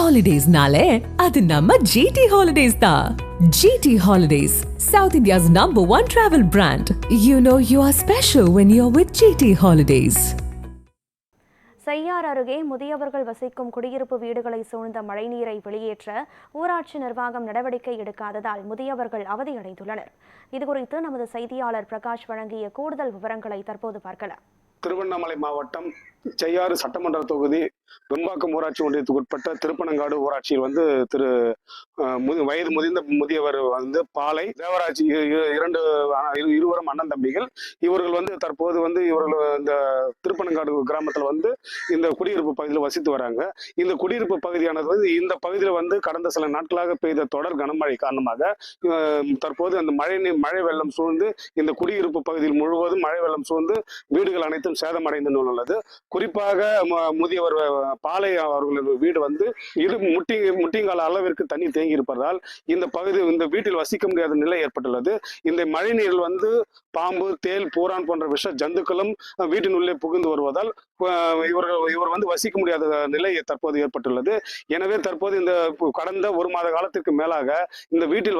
Holidays-nale, adu namma GT Holidays da. GT Holidays, South India's #1 travel brand. You know you are special when you're with GT Holidays. செய்யார் அருகே முதியவர்கள் வசிக்கும் குடியிருப்பு வீடுகளை சூழ்ந்த மழைநீரை வெளியேற்ற ஊராட்சி நிர்வாகம் நடவடிக்கை எடுக்காததால் முதியவர்கள் அவதியடைந்துள்ளனர். இதுகுறித்து நமது செய்தியாளர் பிரகாஷ் வழங்கிய கூடுதல் விவரங்களை தற்போது பார்க்கலாம். திருவண்ணாமலை மாவட்டம் செய்யாறு சட்டமன்ற தொகுதி வெம்பாக்கம் ஊராட்சி ஒன்றியத்துக்கு உட்பட்ட திருப்பனங்காடு ஊராட்சியில் வயது முதிர்ந்த முதியவர் பாலை தேவராஜ் இருவரும் அண்ணன் தம்பிகள். இவர்கள் தற்போது இவர்கள் இந்த திருப்பனங்காடு கிராமத்தில் இந்த குடியிருப்பு பகுதியில் வசித்து வராங்க. இந்த குடியிருப்பு பகுதியானது இந்த பகுதியில் கடந்த சில நாட்களாக பெய்த தொடர் கனமழை காரணமாக தற்போது அந்த மழை வெள்ளம் சூழ்ந்து இந்த குடியிருப்பு பகுதியில் முழுவதும் மழை வெள்ளம் சூழ்ந்து வீடுகள் அனைத்தும் சேதமடைந்து உள்ளது. குறிப்பாக முதியவர் பாலை அவர்களது வீடு முட்டிங்கால அளவிற்கு தண்ணி தேங்கி இருப்பதால் இந்த வீட்டில் வசிக்க முடியாத நிலை ஏற்பட்டுள்ளது. இந்த மழை நீரில் பாம்பு, தேல், பூரான் போன்ற விஷ ஜந்துக்களும் வீட்டின் உள்ளே புகுந்து வருவதால் இவர் வசிக்க முடியாத நிலை தற்போது ஏற்பட்டுள்ளது. எனவே தற்போது இந்த கடந்த ஒரு மாத காலத்திற்கு மேலாக இந்த வீட்டில்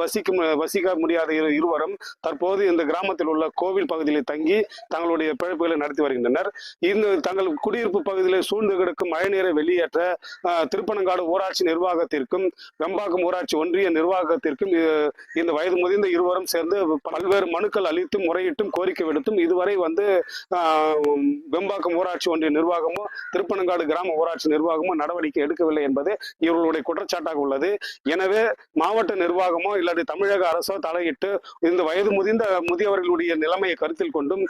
வசிக்க முடியாத இருவரும் தற்போது இந்த கிராமத்தில் உள்ள கோவில் பகுதியில் தங்கி தங்களுடைய பிழைப்புகளை நடத்தி வருகின்றனர். தங்கள் குடியிருப்பு பகுதியில் சூழ்ந்து கிடக்கும் மழைநீரை வெளியேற்ற திருப்பனங்காடு ஊராட்சி நிர்வாகத்திற்கும் வெம்பாக்கம் ஊராட்சி ஒன்றிய நிர்வாகத்திற்கும் இந்த வயது முதிர்ந்த இருவரும் சேர்ந்து பல்வேறு மனுக்கள் அளித்தும் முறையிட்டும் கோரிக்கை விடுத்தும் இதுவரை வெம்பாக்கம் ஊராட்சி ஒன்றிய நிர்வாகமோ திருப்பனங்காடு கிராம ஊராட்சி நிர்வாகமோ நடவடிக்கை எடுக்கவில்லை என்பது இவர்களுடைய குற்றச்சாட்டாக உள்ளது. எனவே மாவட்ட நிர்வாகமோ இல்லாட்டி தமிழக அரசோ தலையிட்டு இந்த வயது முதிர்ந்த முதியவர்களுடைய நிலைமையை கருத்தில் கொண்டும்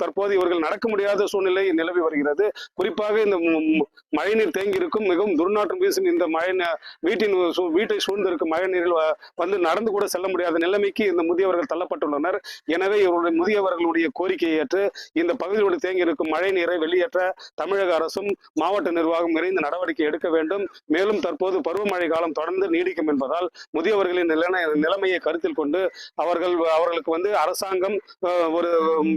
தற்போது இவர்கள் நடக்க முடியாத சூழ்நிலை நிலவி வருகிறது. குறிப்பாக இந்த மழைநீர் தேங்கி இருக்கும் மிகவும் துர்நாற்றம் வீசும் இந்த வீட்டை சூழ்ந்திருக்கும் மழை நீரில் நடந்து கூட செல்ல முடியாத நிலைமைக்கு இந்த முதியவர்கள் தள்ளப்பட்டுள்ளனர். எனவே இவருடைய முதியவர்களுடைய கோரிக்கையை ஏற்று இந்த பகுதியோடு தேங்கி இருக்கும் மழை நீரை வெளியேற்ற தமிழக அரசும் மாவட்ட நிர்வாகம் விரைந்து நடவடிக்கை எடுக்க வேண்டும். மேலும் தற்போது பருவமழை காலம் தொடர்ந்து நீடிக்கும் என்பதால் முதியவர்களின் நிலைமையை கருத்தில் கொண்டு அவர்களுக்கு அரசாங்கம் ஒரு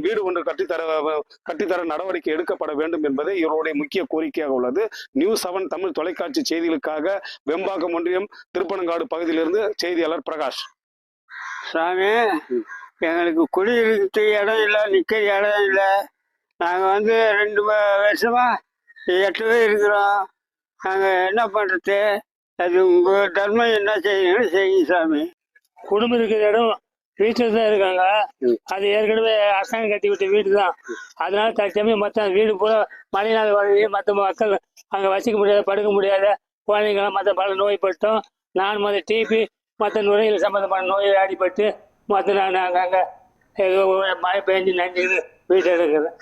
வீடு ஒன்று கட்டித்தர நடவடிக்கை எடுக்கப்பட வேண்டும் என்பது இவருடைய முக்கிய கோரிக்கையாக உள்ளது. நியூஸ் 7 தமிழ் தொலைக்காட்சி செய்திகளுக்காக வெம்பாக்கம் ஒன்றியம் திருப்பனங்காடு பகுதியிலிருந்து செய்தியாளர் பிரகாஷ். சாமி, எங்களுக்கு குடியிருக்க இடம் இல்லை, நிற்க இடம் இல்லை. நாங்கள் 2 வருஷமா 8 பேர் இருக்கிறோம். நாங்கள் என்ன பண்ணுறது? அது உங்கள் தர்மம் என்ன செய்யணும் செய்யுங்க சாமி. குடும்பம் இருக்கிற இடம் வீட்டில் தான் இருக்காங்க. அது ஏற்கனவே அரசாங்கம் கட்டி விட்ட வீடு தான். அதனால தற்சமயம் மற்ற வீடு பூரா மழைநாள் வழி மற்ற மக்கள் அங்கே வசிக்க முடியாத, படுக்க முடியாத குழந்தைங்களாம் மற்ற பல நோய்பட்டோம். நான் டிபி மற்ற நுரையில் சம்மந்தமான நோயை அடிபட்டு நாங்கள் அங்கே மழை பெஞ்சு நஞ்சு வீட்டில் இருக்கிறேன்.